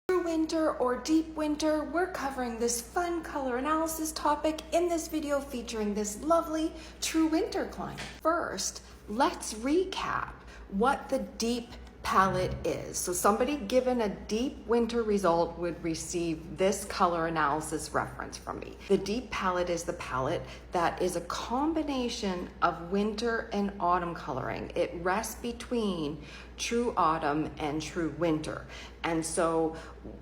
True winter or deep winter, we're covering this fun color analysis topic in this video featuring this lovely true winter client. First, let's recap what the deep palette is. So somebody given a deep winter result would receive this color analysis reference from me. The deep palette is the palette that is a combination of winter and autumn coloring. It rests between true autumn and true winter. And so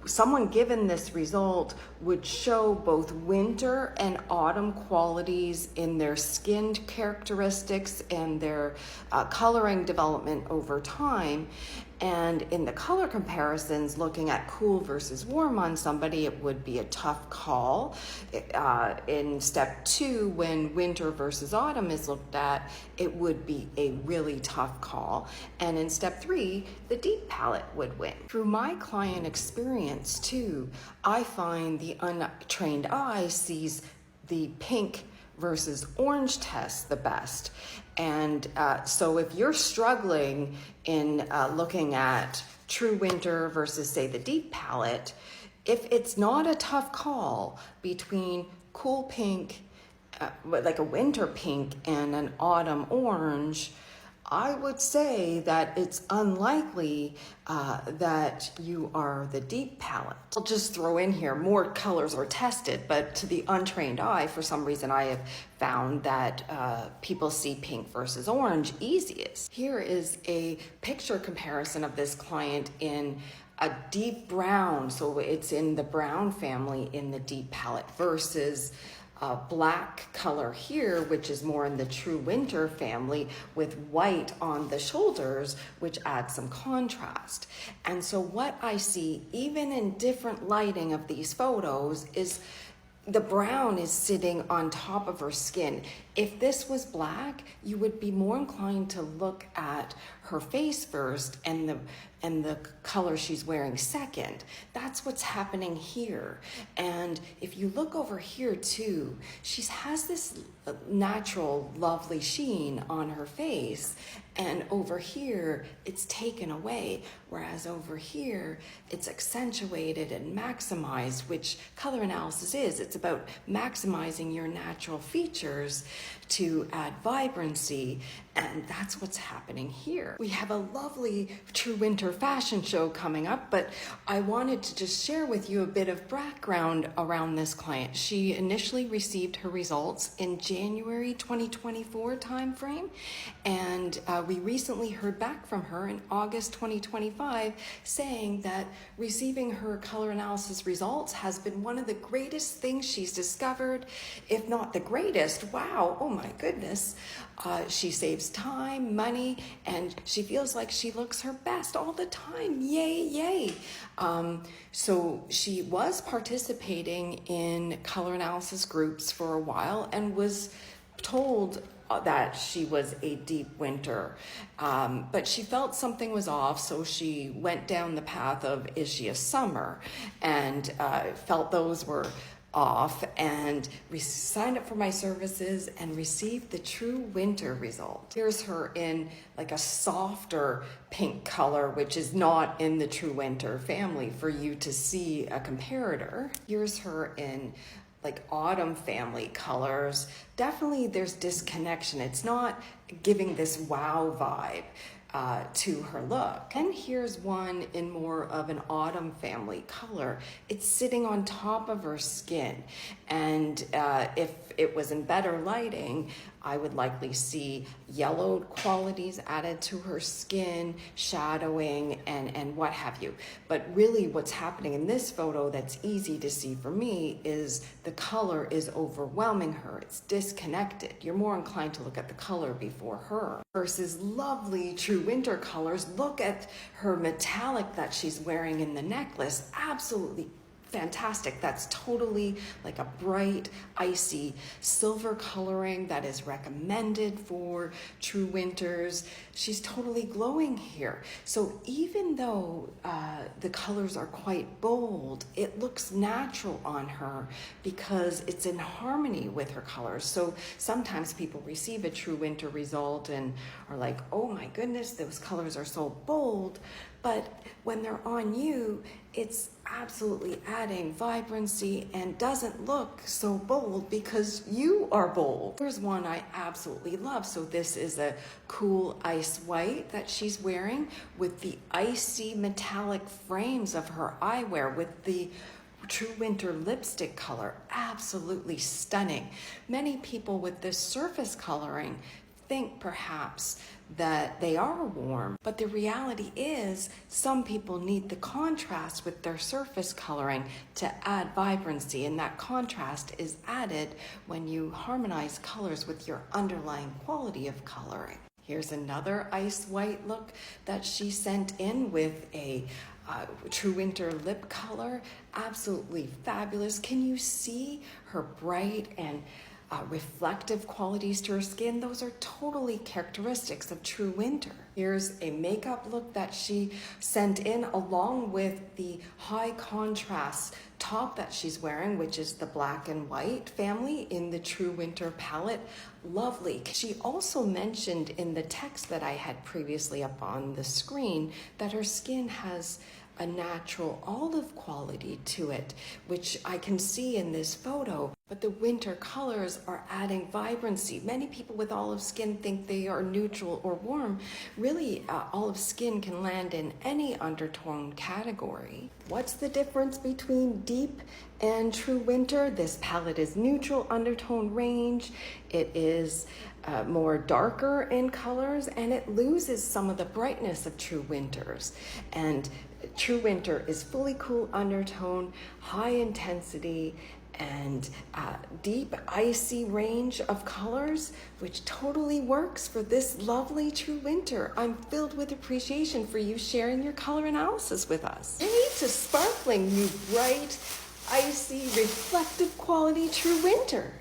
someone given this result would show both winter and autumn qualities in their skin characteristics and their coloring development over time. And in the color comparisons, looking at cool versus warm on somebody, it would be a tough call. In step 2, when winter versus autumn is looked at, it would be a really tough call. And in step 3, the deep palette would win. Through my client experience too, I find the untrained eye sees the pink versus orange test the best. And so if you're struggling in looking at true winter versus say the deep palette, if it's not a tough call between cool pink, like a winter pink and an autumn orange, I would say that it's unlikely that you are the deep palette. I'll just throw in here, more colors are tested, but to the untrained eye, for some reason I have found that people see pink versus orange easiest. Here is a picture comparison of this client in a deep brown, so it's in the brown family in the deep palette versus black color here, which is more in the true winter family with white on the shoulders, which adds some contrast. And so what I see, even in different lighting of these photos, is the brown is sitting on top of her skin. If this was black, you would be more inclined to look at her face first and the color she's wearing second. That's what's happening here. And if you look over here too, she has this natural, lovely sheen on her face. And over here, it's taken away. Whereas over here, it's accentuated and maximized, which color analysis is. It's about maximizing your natural features to add vibrancy, and that's what's happening here. We have a lovely true winter fashion show coming up, but I wanted to just share with you a bit of background around this client. She initially received her results in January 2024 timeframe, and we recently heard back from her in August 2025 saying that receiving her color analysis results has been one of the greatest things she's discovered, if not the greatest. Wow, oh my goodness. She saves time, money, and she feels like she looks her best all the time. Yay, yay. So she was participating in color analysis groups for a while and was told that she was a deep winter, but she felt something was off, so she went down the path of, is she a summer, and felt those were off, and signed up for my services and received the true winter result. Here's her in like a softer pink color, which is not in the true winter family for you to see a comparator. Here's her in like autumn family colors. Definitely there's disconnection. It's not giving this wow vibe to her look. And here's one in more of an autumn family color. It's sitting on top of her skin. And if it was in better lighting, I would likely see yellowed qualities added to her skin, shadowing, and what have you. But really what's happening in this photo that's easy to see for me is the color is overwhelming her. It's disconnected. You're more inclined to look at the color before her. Versus lovely true winter colors. Look at her metallic that she's wearing in the necklace. Absolutely fantastic. That's totally like a bright, icy silver coloring that is recommended for true winters. She's totally glowing here. So even though the colors are quite bold, it looks natural on her because it's in harmony with her colors. So sometimes people receive a true winter result and are like, oh my goodness, those colors are so bold. but when they're on you, it's absolutely adding vibrancy and doesn't look so bold because you are bold. Here's one I absolutely love. So this is a cool ice white that she's wearing with the icy metallic frames of her eyewear with the True Winter lipstick color. Absolutely stunning. Many people with this surface coloring think perhaps that they are warm, but the reality is some people need the contrast with their surface coloring to add vibrancy, and that contrast is added when you harmonize colors with your underlying quality of coloring. Here's another ice white look that she sent in with a True Winter lip color. Absolutely fabulous. Can you see her bright and reflective qualities to her skin? Those are totally characteristics of True Winter. Here's a makeup look that she sent in along with the high contrast top that she's wearing, which is the black and white family in the True Winter palette. Lovely. She also mentioned in the text that I had previously up on the screen that her skin has a natural olive quality to it, which I can see in this photo. But the winter colors are adding vibrancy. Many people with olive skin think they are neutral or warm. Really, olive skin can land in any undertone category. What's the difference between deep and True Winter? This palette is neutral undertone range. It is more darker in colors, and it loses some of the brightness of True Winter's. And True Winter is fully cool undertone, high intensity, and deep icy range of colors, which totally works for this lovely True Winter. I'm filled with appreciation for you sharing your color analysis with us. Hey to sparkling, you bright, icy, reflective quality True Winter.